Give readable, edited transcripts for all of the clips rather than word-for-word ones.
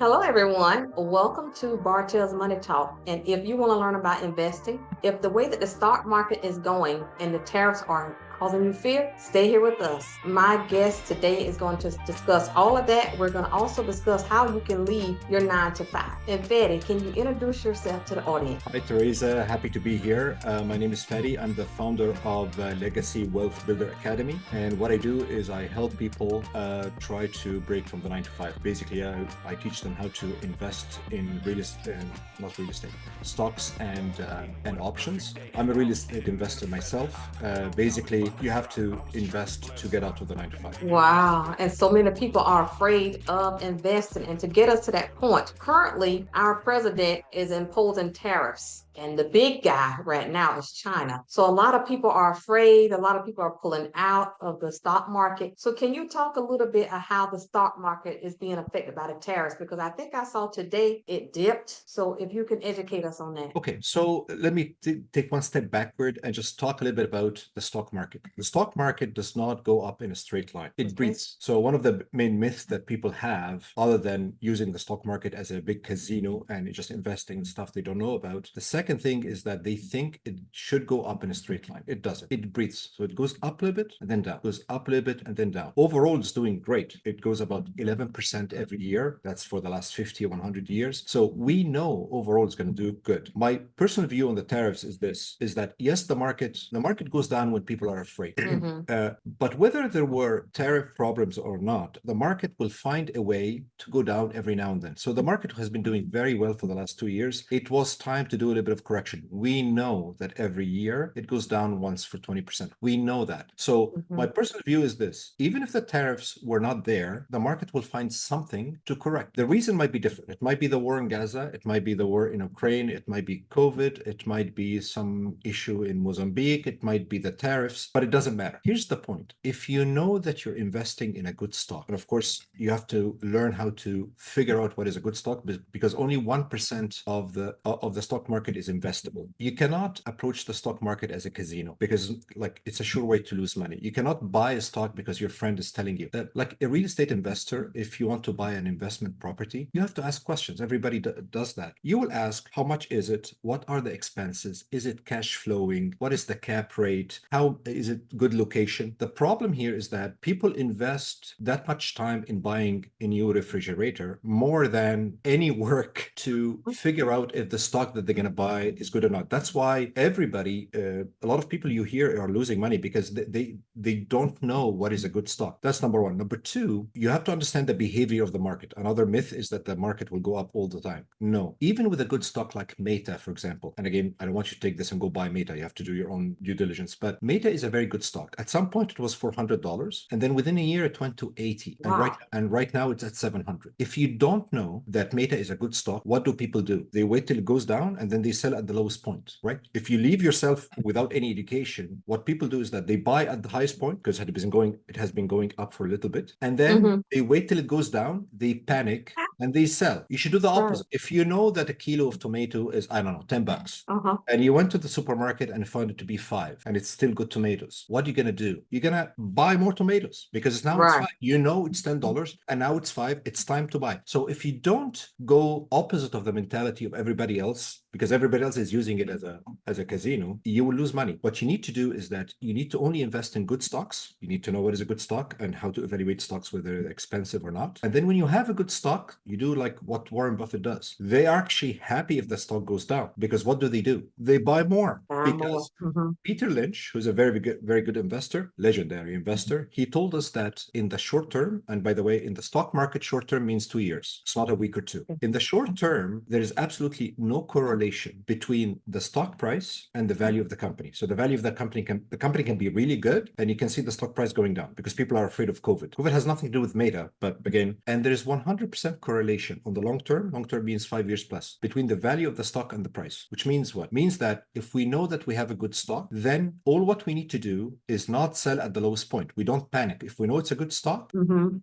Hello, everyone. Welcome to Bartell's Money Talk. And if you want to learn about investing, if the way that the stock market is going and the tariffs are causing you fear, stay here with us. My guest today is going to discuss all of that. We're going to also discuss how you can leave your 9 to 5. And Fadi, can you introduce yourself to the audience? Hi, Teresa. Happy to be here. My name is Fadi. I'm the founder of Legacy Wealth Builder Academy. And what I do is I help people try to break from the 9 to 5. Basically, I teach them how to invest in real estate, not real estate, stocks and options. I'm a real estate investor myself. Basically, you have to invest to get out of the 9 to 5. Wow. And so many people are afraid of investing. And to get us to that point, currently, our president is imposing tariffs. And the big guy right now is China. So a lot of people are afraid. A lot of people are pulling out of the stock market. So can you talk a little bit of how the stock market is being affected by the tariffs? Because I think I saw today it dipped. So if you can educate us on that. Okay, so let me take one step backward and just talk a little bit about the stock market. The stock market does not go up in a straight line. It Okay. breathes. So one of the main myths that people have, other than using the stock market as a big casino and just investing in stuff they don't know about, the second thing is that they think it should go up in a straight line. It doesn't. It breathes. So it goes up a little bit and then down. It goes up a little bit and then down. Overall, it's doing great. It goes about 11% every year. That's for the last 50 or 100 years. So we know overall it's going to do good. My personal view on the tariffs is this, is that yes, the market goes down when people are afraid. But whether there were tariff problems or not, the market will find a way to go down every now and then. So the market has been doing very well for the last 2 years. It was time to do a little bit of correction. We know that every year it goes down once for 20%. We know that. So my personal view is this, even if the tariffs were not there, the market will find something to correct. The reason might be different. It might be the war in Gaza. It might be the war in Ukraine. It might be COVID. It might be some issue in Mozambique. It might be the tariffs, but it doesn't matter. Here's the point. If you know that you're investing in a good stock, and of course, you have to learn how to figure out what is a good stock because only 1% of the stock market is investable. You cannot approach the stock market as a casino because like it's a sure way to lose money. You cannot buy a stock because your friend is telling you that. Like a real estate investor, if you want to buy an investment property, you have to ask questions. Everybody does that. You will ask, how much is it? What are the expenses? Is it cash flowing? What is the cap rate? How is it good location? The problem here is that people invest that much time in buying a new refrigerator more than any work to figure out if the stock that they're going to buy is good or not. That's why everybody, a lot of people you hear are losing money because they don't know what is a good stock. That's number one. Number two, you have to understand the behavior of the market. Another myth is that the market will go up all the time. No, even with a good stock like Meta, for example, and again, I don't want you to take this and go buy Meta. You have to do your own due diligence, but Meta is a very good stock. At some point it was $400 and then within a year it went to 80 Wow. and right now it's at 700. If you don't know that Meta is a good stock, what do people do? They wait till it goes down and then they sell at the lowest point, right? If you leave yourself without any education, what people do is that they buy at the highest point because it has been going up for a little bit, and then they wait till it goes down, they panic and they sell. You should do the Right. opposite. If you know that a kilo of tomato is, I don't know, $10, Uh-huh. and you went to the supermarket and found it to be 5, and it's still good tomatoes, what are you gonna do? You're gonna buy more tomatoes because now it's Right. 5. You know it's $10 and now it's 5. It's time to buy. So if you don't go opposite of the mentality of everybody else, because everybody else is using it as a casino, you will lose money. What you need to do is that you need to only invest in good stocks. You need to know what is a good stock and how to evaluate stocks, whether they're expensive or not. And then when you have a good stock, you do like what Warren Buffett does. They are actually happy if the stock goes down because what do? They buy more Buy more. because Peter Lynch, who's a very good investor, legendary investor, he told us that in the short term, and by the way, in the stock market, short term means 2 years. It's not a week or two. In the short term, there is absolutely no correlation between the stock price and the value of the company. So the value of the company can be really good, and you can see the stock price going down because people are afraid of COVID. COVID has nothing to do with Meta, but again, and there is 100% correlation on the long term. Long term means 5 years plus between the value of the stock and the price, which means what? Means that if we know that we have a good stock, then all what we need to do is not sell at the lowest point. We don't panic. If we know it's a good stock,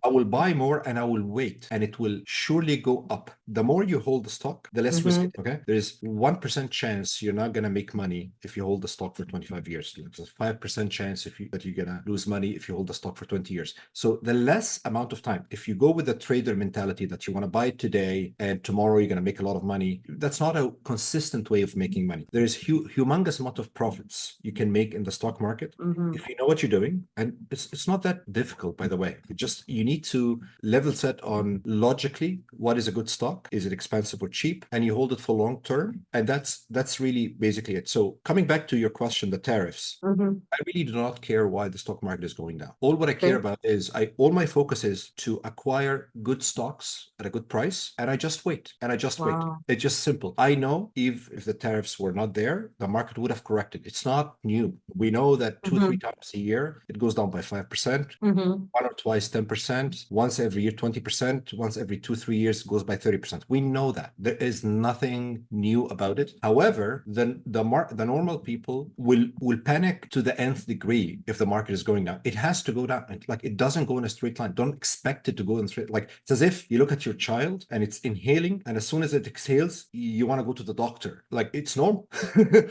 I will buy more and I will wait, and it will surely go up. The more you hold the stock, the less risk it is. Okay. There is 1% chance you're not gonna make money if you hold the stock for 25 years. There's a 5% chance that you're gonna lose money if you hold the stock for 20 years. So the less amount of time, if you go with the trader mentality that you want to buy it today and tomorrow you're going to make a lot of money. That's not a consistent way of making money. There is humongous amount of profits you can make in the stock market if you know what you're doing. And it's not that difficult, by the way. It just, you need to level set on logically what is a good stock. Is it expensive or cheap? And you hold it for long term. And that's really basically it. So coming back to your question, the tariffs, I really do not care why the stock market is going down. All what I care about is all my focus is to acquire good stocks at a good price, and I just wait. And I just wait. It's just simple. I know if the tariffs were not there, the market would have corrected. It's not new. We know that 2-3 times a year it goes down by 5%, one or twice 10%, once every year 20%, once every 2-3 years it goes by 30%. We know that. There is nothing new about it. However, then the normal people will panic to the nth degree if the market is going down. It has to go down. Like, it doesn't go in a straight line. Don't expect it to go in straight. Like, it's as if you look at your child and it's inhaling, and as soon as it exhales, you want to go to the doctor. Like, it's normal.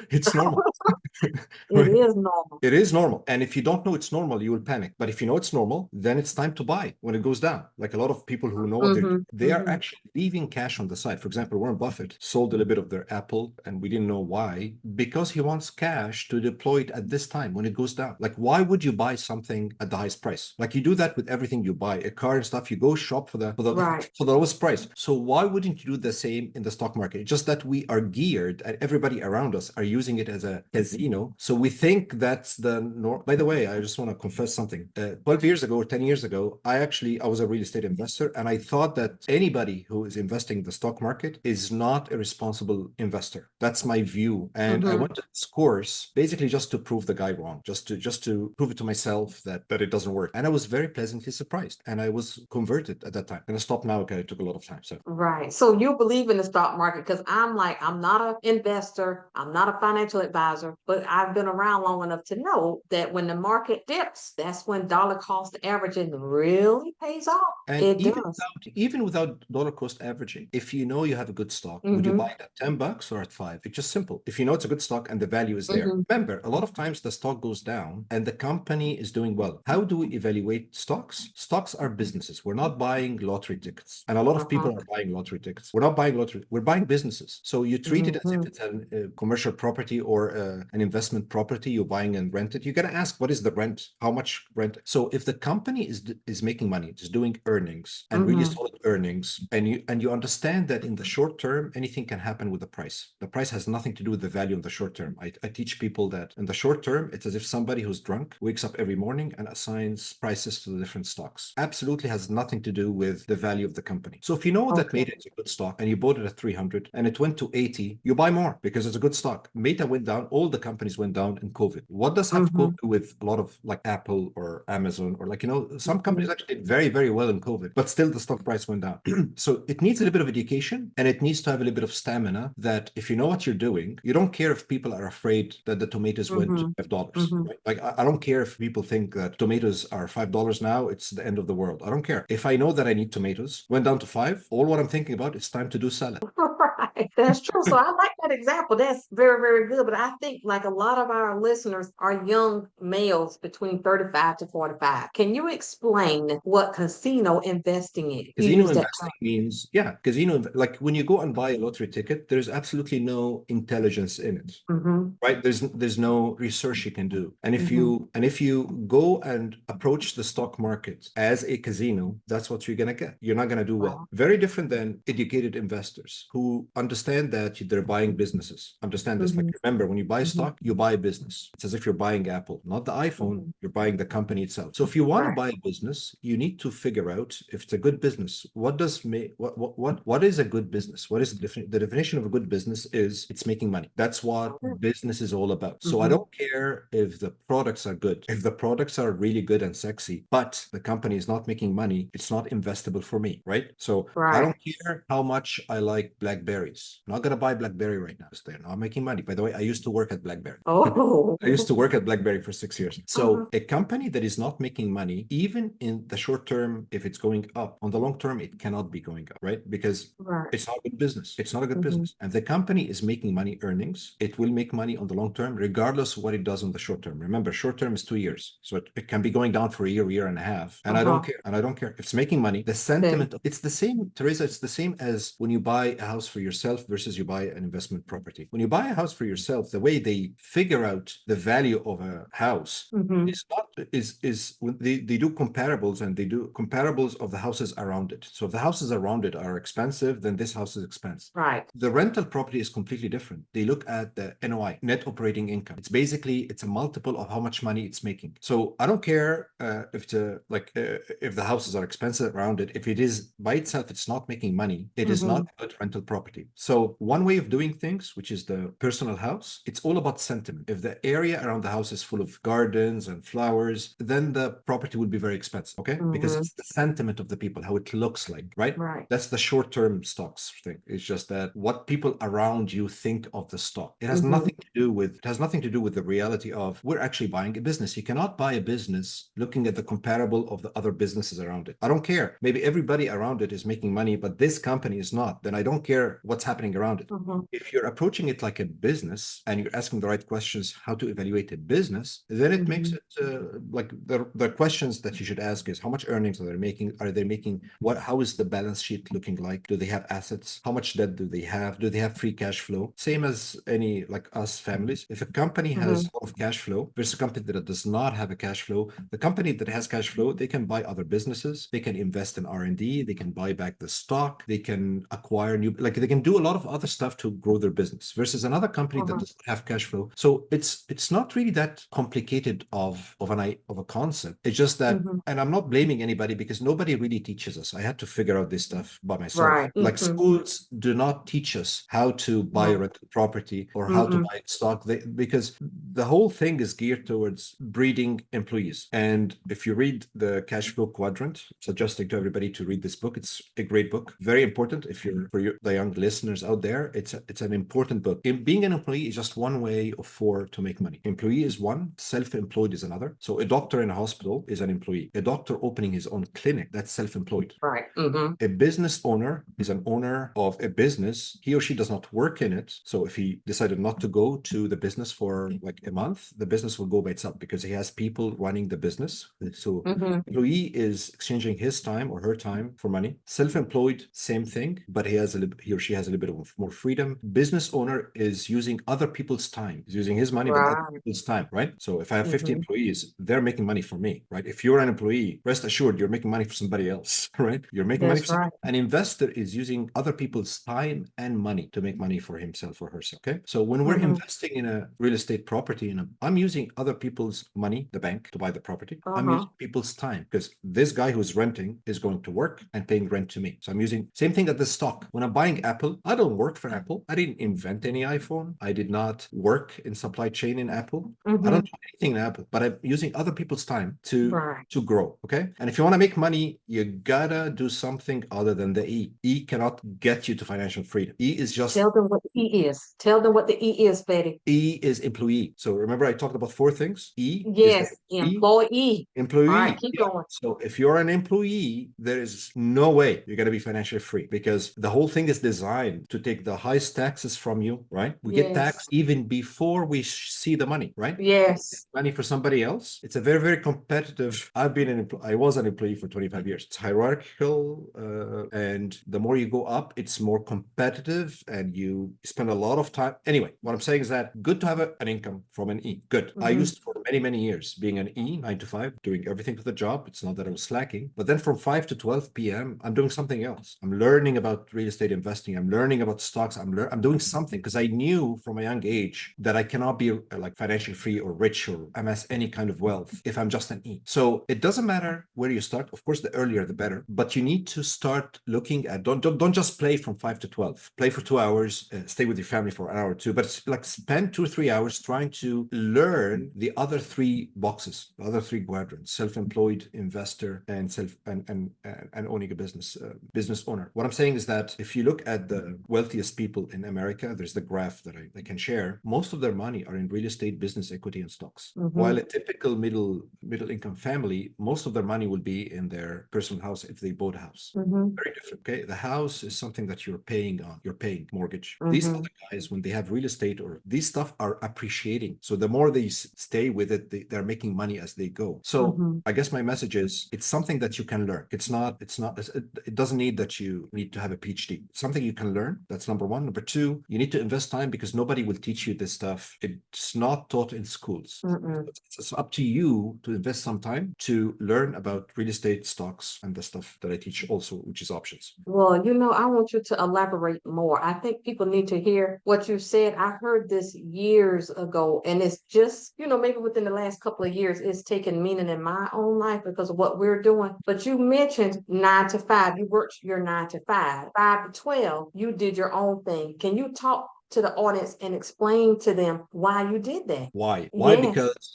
It's normal. It is normal. It is normal. And if you don't know it's normal, you will panic. But if you know it's normal, then it's time to buy when it goes down. Like, a lot of people who know what they're doing, they are actually leaving cash on the side. For example, Warren Buffett sold a little bit of their Apple, and we didn't know why, because he wants cash to deploy it at this time when it goes down. Like, why would you buy something at the highest price? Like, you do that with everything you buy, a car and stuff. You go shop for the lowest price. So why wouldn't you do the same in the stock market? It's just that we are geared, and everybody around us are using it as a casino. So we think that's the norm. By the way, I just want to confess something. 12 years ago or 10 years ago, I was a real estate investor, and I thought that anybody who is investing in the stock market is not a responsible investor. That's my view. And I went to this course basically just to prove the guy wrong, just to prove it to myself that it doesn't work. And I was very pleasantly surprised, and I was converted at that time. And I stopped now because it took a lot of time. So you believe in the stock market? Because I'm not an investor, I'm not a financial advisor, but I've been around long enough to know that when the market dips, that's when dollar cost averaging really pays off. And It does. even without dollar cost averaging, if you know you have a good stock, would you buy it at $10 or at $5? It's just simple. If you know it's a good stock and the value is there. Remember, a lot of times the stock goes down and the company is doing well. How do we evaluate stocks? Stocks are businesses. We're not buying lottery tickets. And a lot of people are buying lottery tickets. We're not buying lottery. We're buying businesses. So you treat it as if it's a commercial property or an investment property you're buying and rent it. You got to ask, what is the rent? How much rent? So if the company is making money, it's doing earnings and really solid earnings, and you understand that in the short term, anything can happen with the price. The price has nothing to do with the value in the short term. I teach people that in the short term, it's as if somebody who's drunk wakes up every morning and assigns prices to the different stocks. Absolutely has nothing to do with the value of the company. So if you know that Meta is a good stock and you bought it at 300 and it went to 80, you buy more because it's a good stock. Meta went down, all the companies went down in COVID. What does have COVID do with a lot of like Apple or Amazon or some companies actually did very, very well in COVID, but still the stock price went down. So it needs a little bit of education, and it needs to have a little bit of stamina that if you know what you're doing, you don't care if people are afraid that the tomatoes went to $5. Right? Like, I don't care if people think that tomatoes are $5 now, it's the end of the world. I don't care. If I know that I need tomatoes, went down to $5, all what I'm thinking about is time to do salad. Right. That's true. So I like that example. That's very, very good. But I think like a lot of our listeners are young males between 35 to 45. Can you explain what casino investing is? Casino investing means, like when you go and buy a lottery ticket, there's absolutely no intelligence in it, right? There's no research you can do. And if you go and approach the stock market as a casino, that's what you're gonna get. You're not gonna do well. Very different than educated investors who understand that they're buying businesses. Understand this. Like, remember, when you buy stock, you buy a business. It's as if you're buying Apple, not the iPhone. You're buying the company itself. So if you want to buy a business, you need to figure out if it's a good business. What is a good business? What is the definition of a good business? Is it's making money. That's what business is all about. So I don't care if the products are good. If the products are really good and sexy, but the company is not making money, it's not investable for me, right? So I don't care how much I like BlackBerry. BlackBerries. I'm not going to buy BlackBerry right now. They're not making money. By the way, I used to work at BlackBerry. Oh. I used to work at BlackBerry for 6 years. Uh-huh. So a company that is not making money, even in the short term, if it's going up, on the long term, it cannot be going up, right? Because Right. it's not a good business. It's not a good Mm-hmm. business. And the company is making money earnings. It will make money on the long term, regardless of what it does on the short term. Remember, short term is 2 years. So it can be going down for a year and a half. And I don't care. And I don't care. If it's making money, the sentiment, it's the same, Teresa, it's the same as when you buy a house for yourself versus you buy an investment property. When you buy a house for yourself, the way they figure out the value of a house Mm-hmm. is not is when they do comparables, and they do comparables of the houses around it. So if the houses around it are expensive, then this house is expensive. Right. The rental property is completely different. They look at the NOI, net operating income. It's a multiple of how much money it's making. So I don't care if if the houses are expensive around it. If it is by itself, it's not making money. It is not a good rental property. So one way of doing things, which is the personal house, it's all about sentiment. If the area around the house is full of gardens and flowers, then the property will be very expensive. Okay, because it's the sentiment of the people, how it looks like, right? Right. That's the short-term stocks thing. It's just that what people around you think of the stock. It has nothing to do with the reality of we're actually buying a business. You cannot buy a business looking at the comparable of the other businesses around it. I don't care. Maybe everybody around it is making money, but this company is not. Then I don't care what's happening around it. If you're approaching it like a business and you're asking the right questions, how to evaluate a business, then it makes it like the questions that you should ask is how much earnings are they making? Are they making what? How is the balance sheet looking like? Do they have assets? How much debt do they have? Do they have free cash flow? Same as any like us families. If a company has a lot of cash flow versus a company that does not have a cash flow, the company that has cash flow, they can buy other businesses, they can invest in R&D, they can buy back the stock, they can acquire new, like they can do a lot of other stuff to grow their business versus another company that doesn't have cash flow. So it's not really that complicated of a concept. It's just that, and I'm not blaming anybody because nobody really teaches us. I had to figure out this stuff by myself. Right. Like schools do not teach us how to buy a rental property or how to buy stock because the whole thing is geared towards breeding employees. And if you read the cash flow quadrant, suggesting to everybody to read this book, it's a great book, very important. If you're the young listeners out there, it's an important book. Being an employee is just one way of four to make money. Employee is one, self-employed is another. So a doctor in a hospital is an employee. A doctor opening his own clinic, that's self-employed. Right. A business owner is an owner of a business. He or she does not work in it. So if he decided not to go to the business for like a month, the business will go by itself because he has people running the business. So employee is exchanging his time or her time for money. Self-employed, same thing, but he or she has a little bit of more freedom. Business owner is using other people's time. He's using his money, but other people's time, right? So if I have 50 employees, they're making money for me, right? If you're an employee, rest assured you're making money for somebody else, right? You're making money for somebody. An investor is using other people's time and money to make money for himself or herself. Okay. So when we're investing in a real estate property, I'm using other people's money, the bank, to buy the property. I'm using people's time because this guy who's renting is going to work and paying rent to me. So I'm using same thing at the stock. When I'm buying Apple, I don't work for Apple. I didn't invent any iPhone. I did not work in supply chain in Apple. I don't do anything in Apple, but I'm using other people's time to grow. Okay. And if you want to make money, you gotta do something other than the E. E cannot get you to financial freedom. E is just tell them what the E is. Tell them what the E is, Betty. E is employee. So remember I talked about four things. E is Yes, employee. All right, employee. keep Yeah. going. So if you're an employee, there is no way you're going to be financially free because the whole thing is designed to take the highest taxes from you, right? We get taxed even before we see the money, right? Yes. Money for somebody else. It's a very, very competitive. I was an employee for 25 years. It's hierarchical, and the more you go up, it's more competitive, and you spend a lot of time. Anyway, what I'm saying is that good to have an income from an E. Good. I used for many, many years being an E, 9 to 5, doing everything for the job. It's not that I was slacking, but then from 5 to 12 p.m., I'm doing something else. I'm learning about real estate investing. I'm learning about stocks. I'm doing something because I knew from a young age that I cannot be like financially free or rich or amass any kind of wealth if I'm just an E. So it doesn't matter where you start. Of course, the earlier the better, but you need to start looking at don't just play from 5 to 12. Play for 2 hours, stay with your family for an hour or two, but like spend 2 or 3 hours trying to learn the other three boxes, the other three quadrants: self-employed, investor, and owning a business owner. What I'm saying is that if you look at the the wealthiest people in America, there's the graph that I can share. Most of their money are in real estate, business, equity, and stocks. While a typical middle income family, most of their money will be in their personal house if they bought a house. Very different. Okay, the house is something that you're paying on. You're paying mortgage. These other guys, when they have real estate or these stuff, are appreciating. So the more they stay with it, they're making money as they go. So I guess my message is, it's something that you can learn. It's not. It doesn't need that you need to have a PhD. It's something you can learn. That's number one. Number two, you need to invest time, because nobody will teach you this stuff. It's not taught in schools. It's up to you to invest some time to learn about real estate, stocks, and the stuff that I teach also, which is options. Well, I want you to elaborate more. I think people need to hear what you said. I heard this years ago, and it's just, maybe within the last couple of years, it's taken meaning in my own life because of what we're doing. But you mentioned 9 to 5. You worked your 9 to 5, 5 to 12. You did your own thing. Can you talk to the audience and explain to them why you did that? Why?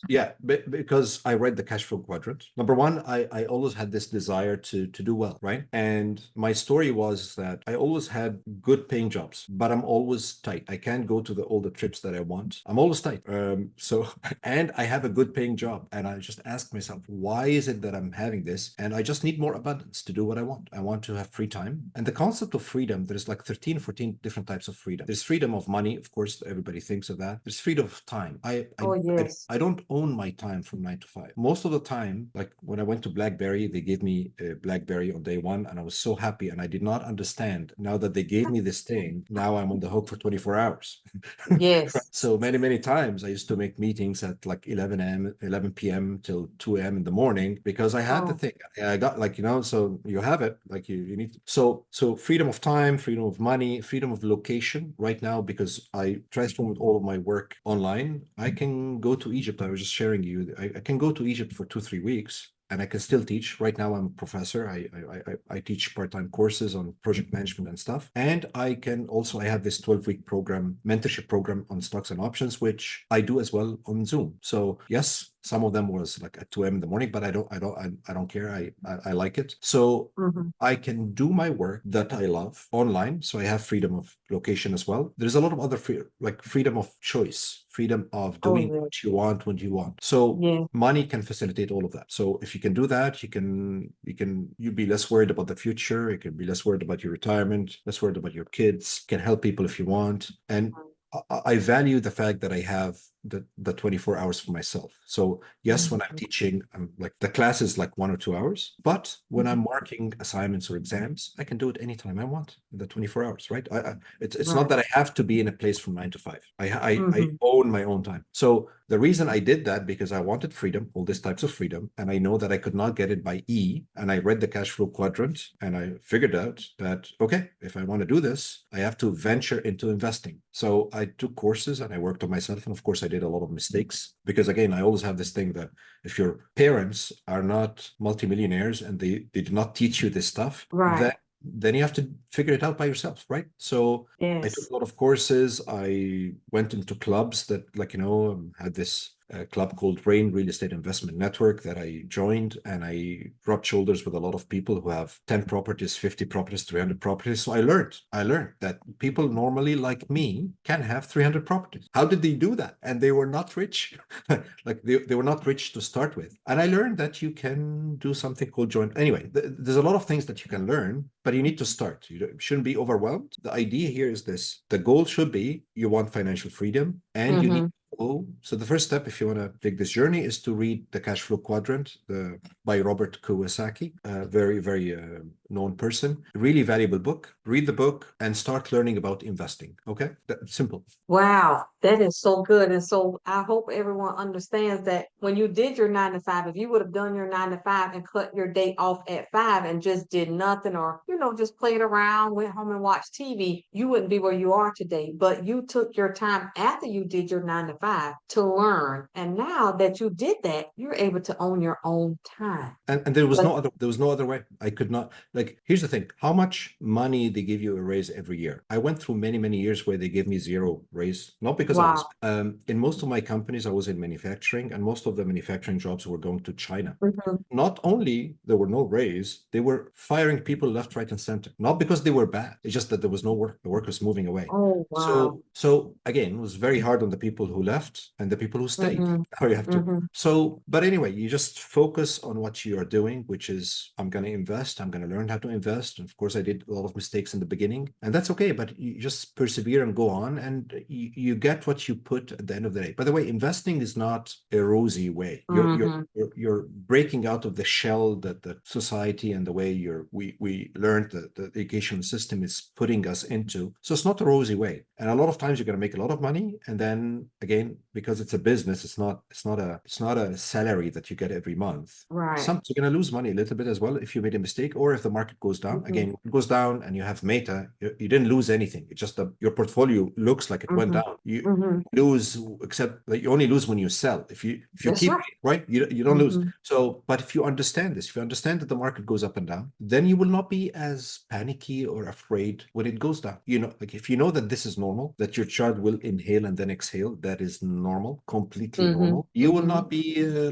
Yes. Because I read the cash flow quadrant. Number one, I always had this desire to do well, right? And my story was that I always had good paying jobs, but I'm always tight. I can't go to all the trips that I want. I'm always tight. So and I have a good paying job, and I just ask myself, why is it that I'm having this? And I just need more abundance to do what I want. I want to have free time. And the concept of freedom, there's like 13, 14 different types of freedom. There's freedom of money, of course, everybody thinks of that. There's freedom of time. Oh, yes. I don't own my time from 9 to 5. Most of the time, like when I went to BlackBerry, they gave me a BlackBerry on day one, and I was so happy. And I did not understand, now that they gave me this thing, now I'm on the hook for 24 hours. Yes. So many times I used to make meetings at like 11 p.m. till 2 a.m. in the morning, because I had the Oh, thing. I got so you have it, like you need to. So freedom of time, freedom of money, freedom of location. Right now, because I transformed all of my work online, I can go to Egypt. I was just sharing you. I can go to Egypt for 2-3 weeks, and I can still teach. Right now, I'm a professor. I teach part-time courses on project management and stuff. And I have this 12-week program, mentorship program on stocks and options, which I do as well on Zoom. So yes, some of them was like at 2 a.m. in the morning, but I don't care. I like it. So I can do my work that I love online. So I have freedom of location as well. There's a lot of other like freedom of choice, freedom of oh, doing yes. what you want when you want. So Yeah. money can facilitate all of that. So if you can do that, you be less worried about the future. You can be less worried about your retirement, less worried about your kids, can help people if you want. And I value the fact that I have the 24 hours for myself. So yes, when I'm teaching, I'm like, the class is like 1 or 2 hours, but when I'm marking assignments or exams, I can do it anytime I want in the 24 hours, right? It's not Right. that I have to be in a place from 9 to 5. I Mhm. own my own time. So the reason I did that, because I wanted freedom, all these types of freedom, and I know that I could not get it by E. And I read the cash flow quadrant, and I figured out that, okay, if I want to do this, I have to venture into investing. So I took courses and I worked on myself. And of course, I did a lot of mistakes, because again, I always have this thing that if your parents are not multimillionaires and they do not teach you this stuff, Right. then you have to figure it out by yourself, right? So I took Yes. a lot of courses. I went into clubs that, had this club called Rain Real Estate Investment Network that I joined, and I rubbed shoulders with a lot of people who have 10 properties, 50 properties, 300 properties. So I learned that people normally like me can have 300 properties. How did they do that? And they were not rich. Like they were not rich to start with. And I learned that you can do something called joint. Anyway, there's a lot of things that you can learn, but you need to start. You shouldn't be overwhelmed. The idea here is this: the goal should be, you want financial freedom, and you need. So the first step, if you want to take this journey, is to read the Cash Flow Quadrant by Robert Kiyosaki, a very known person. Really valuable book. Read the book and start learning about investing. Okay, that's simple. Wow, that is so good. And so I hope everyone understands that when you did your 9 to 5, if you would have done your 9 to 5 and cut your day off at 5 and just did nothing, or, just played around, went home and watched TV, you wouldn't be where you are today. But you took your time after you did your 9 to 5 drive to learn. And now that you did that, you're able to own your own time. And there was But no other way. I could not, like, here's the thing, how much money they give you a raise every year. I went through many years where they gave me zero raise, not because I was wow. in most of my companies, I was in manufacturing, and most of the manufacturing jobs were going to China. Mhm. Not only there were no raise, they were firing people left, right, and center. Not because they were bad. It's just that there was no work. The work was moving away. Oh, wow. So again, it was very hard on the people who left and the people who stayed. Hmm. Now you have to. Hmm. So, but anyway, you just focus on what you are doing, which is I'm going to invest. I'm going to learn how to invest. And of course, I did a lot of mistakes in the beginning, and that's okay. But you just persevere and go on, and you get what you put at the end of the day. By the way, investing is not a rosy way. Hmm. You're breaking out of the shell that the society and the way we learned the education system is putting us into. So it's not a rosy way. And a lot of times you're going to make a lot of money, and then again, because it's a business, it's not a salary that you get every month. Right. Some you're going to lose money a little bit as well if you made a mistake, or if the market goes down. Hmm. Again, when it goes down and you have meta, you didn't lose anything. It's just that your portfolio looks like it went Hmm. down. You Hmm. lose, except that you only lose when you sell. If you That's keep right. it, right, you don't lose. Hmm. So, but if you understand this, if you understand that the market goes up and down, then you will not be as panicky or afraid when it goes down. Like if you know that this is normal, that your child will inhale and then exhale, that is normal, completely Hmm. normal. You will Hmm. not be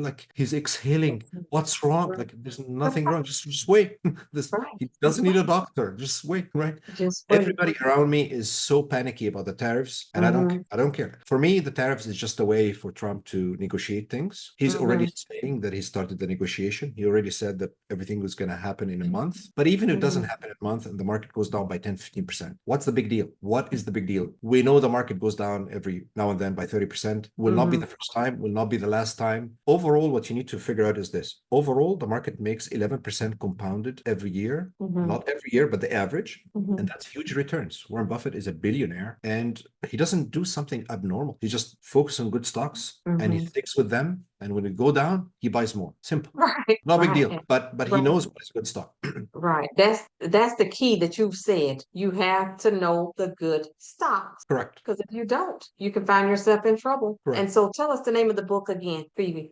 like he's exhaling. What's wrong? Right. Like there's nothing wrong. Just wait. This Right. he doesn't need a doctor. Just wait, right? Just wait. Everybody around me is so panicky about the tariffs, and Hmm. I don't care. For me, the tariffs is just a way for Trump to negotiate things. He's already Hmm. saying that he started the negotiation. He already said that everything was going to happen in a month. But even if it doesn't Hmm. happen in a month and the market goes down by 10-15%, what's the big deal? What is the big deal? We know the market goes down every now and then by 30%. Will not be Hmm. the first time, will not be the last time. Overall, what you need to figure out is this. Overall, the market makes 11% compounded every year. Hmm. Not every year, but the average. And Hmm. that's huge returns. Warren Buffett is a billionaire, and he doesn't do something abnormal. He just focuses on good stocks and he Hmm. sticks with them. And when it go down, he buys more. Simple. Right. No big deal. Right. But he Right. knows what is a good stock. Right. That's the key that you've said. You have to know the good stocks. Correct. Because if you don't, you can find yourself in trouble. And Correct. so tell us the name of the book again, Phoebe.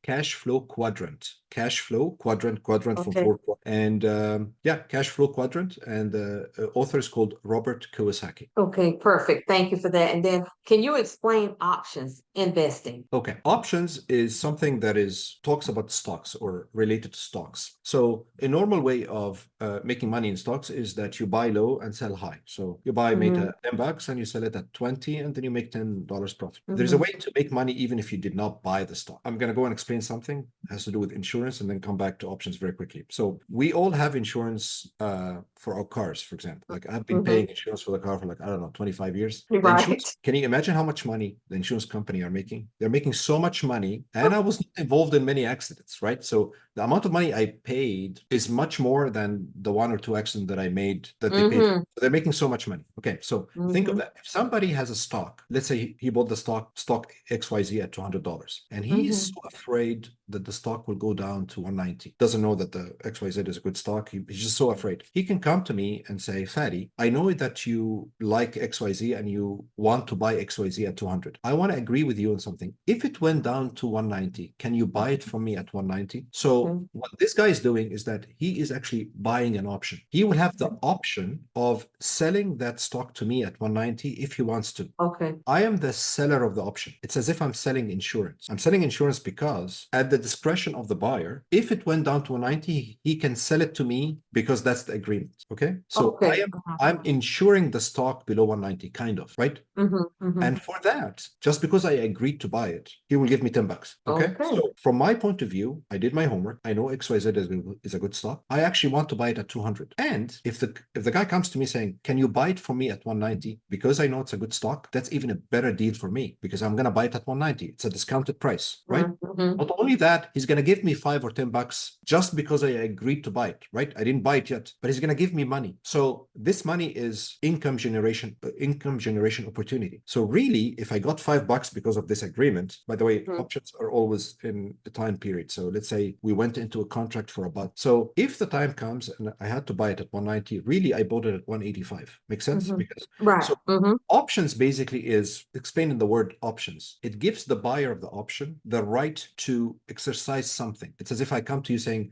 Cash flow quadrant. Cash flow quadrant from Okay. four. And yeah, cash flow quadrant. And the author is called Robert Kiyosaki. Okay, perfect. Thank you for that. And then can you explain options investing? Okay. Options is something that is talks about stocks or related to stocks. So a normal way of making money in stocks is that you buy low and sell high. So you buy Hmm. Meta $10 and you sell it at 20 and then you make $10 profit. There's a Hmm. way to make money even if you did not buy the stock. I'm going to go and explain something that has to do with insurance and then come back to options very quickly. So we all have insurance for our cars, for example. Like I've been Hmm. paying insurance for the car for like, I don't know, 25 years. The Right. insurance, can you imagine how much money the insurance company are making? They're making so much money, and I was not involved in many accidents, right? So the amount of money I paid is much more than the one or two accidents that I made that they paid for. Hmm. So they're making so much money. Okay, so think of Hmm. that. If somebody has a stock, let's say he bought the stock XYZ at $200, and he is Hmm. so afraid that the stock will go down to 190. Doesn't know that the XYZ is a good stock. He's just so afraid. He can come to me and say, Fadi, I know that you like XYZ and you want to buy XYZ at 200. I want to agree with you on something. If it went down to 190, can you buy it from me at 190? So Hmm. what this guy is doing is that he is actually buying an option. He will have the option of selling that stock to me at 190 if he wants to. Okay. I am the seller of the option. It's as if I'm selling insurance. I'm selling insurance because at the discretion of the buyer, if it went down to 190, he can sell it to me because that's the agreement. Okay. So Okay. I'm insuring the stock below 190, kind of, right? Hmm. Hmm. And for that, just because I agreed to buy it, he will give me $10. Okay. Okay. So from my point of view, I did my homework. I know XYZ is a good stock. I actually want to buy it at 200. And if the guy comes to me saying, can you buy it for me at 190? Because I know it's a good stock, that's even a better deal for me because I'm gonna buy it at 190. It's a discounted price, right? Hmm. Mhm. Not only that, he's going to give me $5 or $10 just because I agreed to buy it, right? I didn't buy it yet, but he's going to give me money. So this money is income generation opportunity. So really, if I got $5 because of this agreement, by the way, Mhm. options are always in the time period. So let's say we went into a contract for a buck. So if the time comes and I had to buy it at 190, really I bought it at 185. Makes sense? Mhm. Because Right. so Mhm. options basically is explaining the word options. It gives the buyer of the option the right to exercise something. It's as if I come to you saying,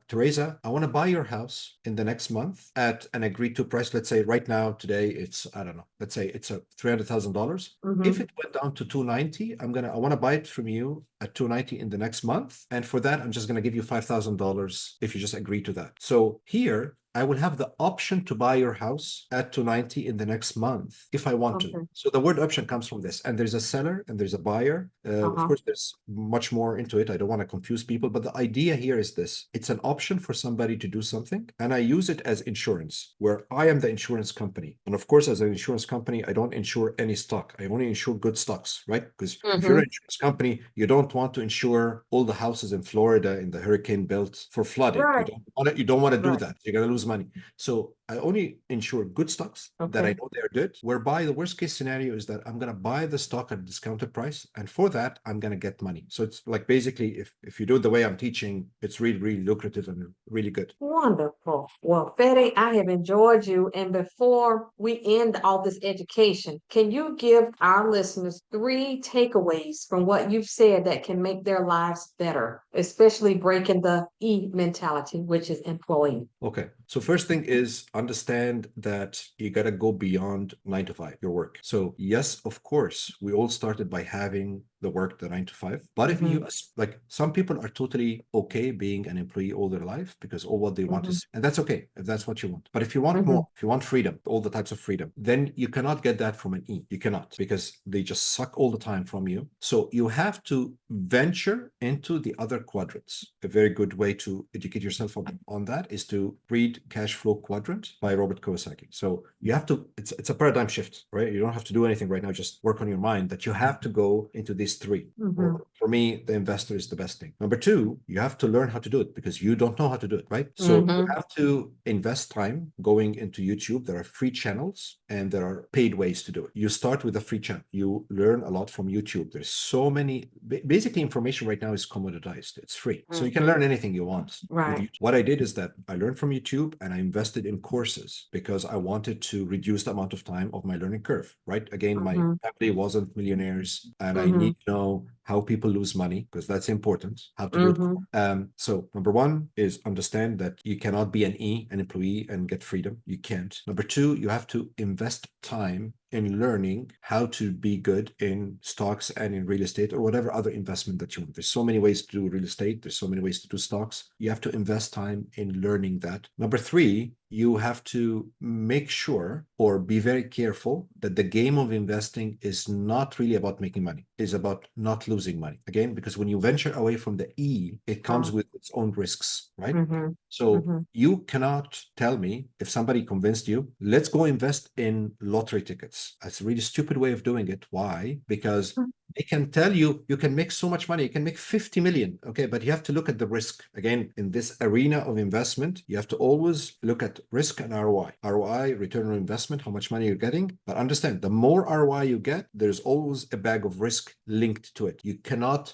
Teresa, I want to buy your house in the next month at an agreed to price. Let's say right now, today, it's, I don't know, let's say it's a $300,000. If Mhm. it went down to 290, I want to buy it from you at 290 in the next month. And for that, I'm just going to give you $5,000 if you just agree to that. So here, I will have the option to buy your house at 290 in the next month if I want to. Okay. So the word option comes from this. And there's a seller and there's a buyer. Of Uh-huh. course, there's much more into it. I don't want to confuse people, but the idea here is this. It's an option for somebody to do something. And I use it as insurance, where I am the insurance company. And of course, as an insurance company, I don't insure any stock. I only insure good stocks, right? Because if you're an Mhm. insurance company, you don't want to insure all the houses in Florida in the hurricane belt for flooding. Right. You don't want to do Right. that. You're going to lose money. So I only insure good stocks that I Okay. know they're good, whereby the worst case scenario is that I'm going to buy the stock at a discounted price. And for that, I'm going to get money. So it's like basically, if you do it the way I'm teaching, it's really, really lucrative and really good. Wonderful. Well, Fede, I have enjoyed you. And before we end all this education, can you give our listeners three takeaways from what you've said that can make their lives better, especially breaking the E mentality, which is employee? Okay. So first thing is understand that you got to go beyond 9 to 5, your work. So yes, of course, we all started by having the work, the 9 to 5. But if Mm-hmm. you like, some people are totally okay being an employee all their life because all what they want Mm-hmm. is, and that's okay if that's what you want. But if you want Mm-hmm. more, if you want freedom, all the types of freedom, then you cannot get that from an E. You cannot, because they just suck all the time from you. So you have to venture into the other quadrants. A very good way to educate yourself on that is to read Cash Flow Quadrant by Robert Kiyosaki. So you have to, it's a paradigm shift, right? You don't have to do anything right now, just work on your mind that you have to go into these three. Mm-hmm. Or for me, the investor is the best thing. Number two, you have to learn how to do it because you don't know how to do it, right? So you Mm-hmm. have to invest time going into YouTube. There are free channels and there are paid ways to do it. You start with a free channel. You learn a lot from YouTube. There's so many, basically information right now is commoditized. It's free. So you can Mm-hmm. learn anything you want. With Right. YouTube. What I did is that I learned from YouTube and I invested in courses because I wanted to reduce the amount of time of my learning curve, right? Again, my Mm-hmm. family wasn't millionaires and I Mm-hmm. need to know how people lose money because that's important, how to do it. Mm-hmm. So number one is understand that you cannot be an employee and get freedom. You can't. Number two, you have to invest time in learning how to be good in stocks and in real estate or whatever other investment that you want. There's so many ways to do real estate. There's so many ways to do stocks. You have to invest time in learning that. Number three, you have to make sure or be very careful that the game of investing is not really about making money. It's about not losing money. Again, because when you venture away from the E, it comes with its own risks, right? Mm-hmm. So Mm-hmm. you cannot tell me if somebody convinced you, let's go invest in lottery tickets. That's a really stupid way of doing it. Why? Because they can tell you you can make so much money, you can make 50 million. Okay, but you have to look at the risk. Again, in this arena of investment, you have to always look at risk and ROI. ROI, return on investment, how much money you're getting. But understand, the more ROI you get, there's always a bag of risk linked to it. You cannot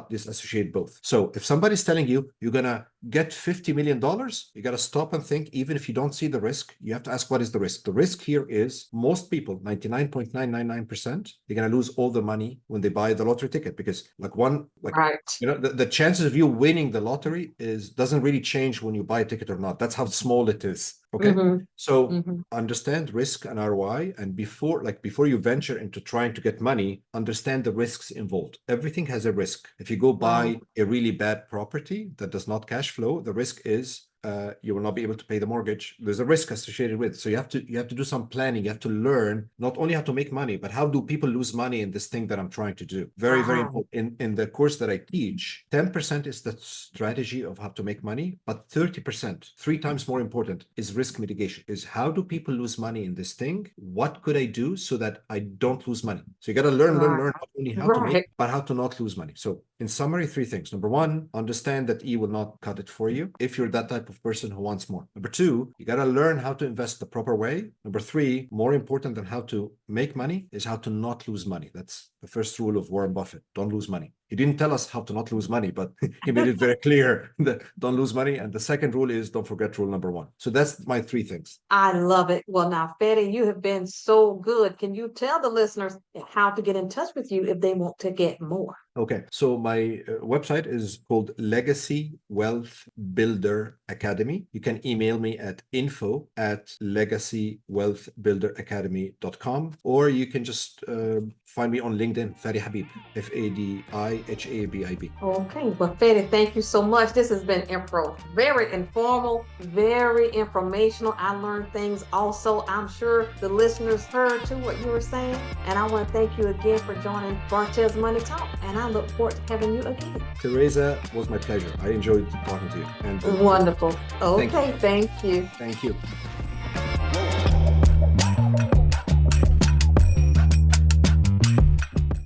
disassociate both. So if somebody's telling you you're gonna get $50 million, you got to stop and think, even if you don't see the risk, you have to ask, what is the risk? The risk here is most people, 99.999%, they're going to lose all the money when they buy the lottery ticket because Right. the chances of you winning the lottery doesn't really change when you buy a ticket or not. That's how small it is. Okay. Mm-hmm. So Mm-hmm. understand risk and ROI. And before you venture into trying to get money, understand the risks involved. Everything has a risk. If you go buy a really bad property that does not cash flow, the risk is you will not be able to pay the mortgage. There's a risk associated with it. So you have to do some planning. You have to learn not only how to make money, but how do people lose money in this thing that I'm trying to do. Very, very important. In the course that I teach, 10% is the strategy of how to make money, but 30%, 3 times more important, is risk mitigation. Is how do people lose money in this thing? What could I do so that I don't lose money? So you got to learn not only how to make, but how to not lose money. So in summary, 3 things. Number one, understand that E will not cut it for you if you're that type of person who wants more. Number two, you got to learn how to invest the proper way. Number three, more important than how to make money is how to not lose money. That's the first rule of Warren Buffett. Don't lose money. He didn't tell us how to not lose money, but he made it very clear that don't lose money. And the second rule is don't forget rule number one. So that's my 3 things. I love it. Well, now, Fadi, you have been so good. Can you tell the listeners how to get in touch with you if they want to get more? Okay, so my website is called Legacy Wealth Builder Academy. You can email me at info@legacywealthbuilderacademy.com, or you can just find me on LinkedIn, Fadi Habib, FADIHABIB. Okay, well, Fadi, thank you so much. This has been very informal, very informational. I learned things also. I'm sure the listeners heard too what you were saying. And I want to thank you again for joining Bartelle's Money Talk. And I look forward to having you again. Teresa, was my pleasure. I enjoyed talking to you. And wonderful. Okay, thank you. Thank you.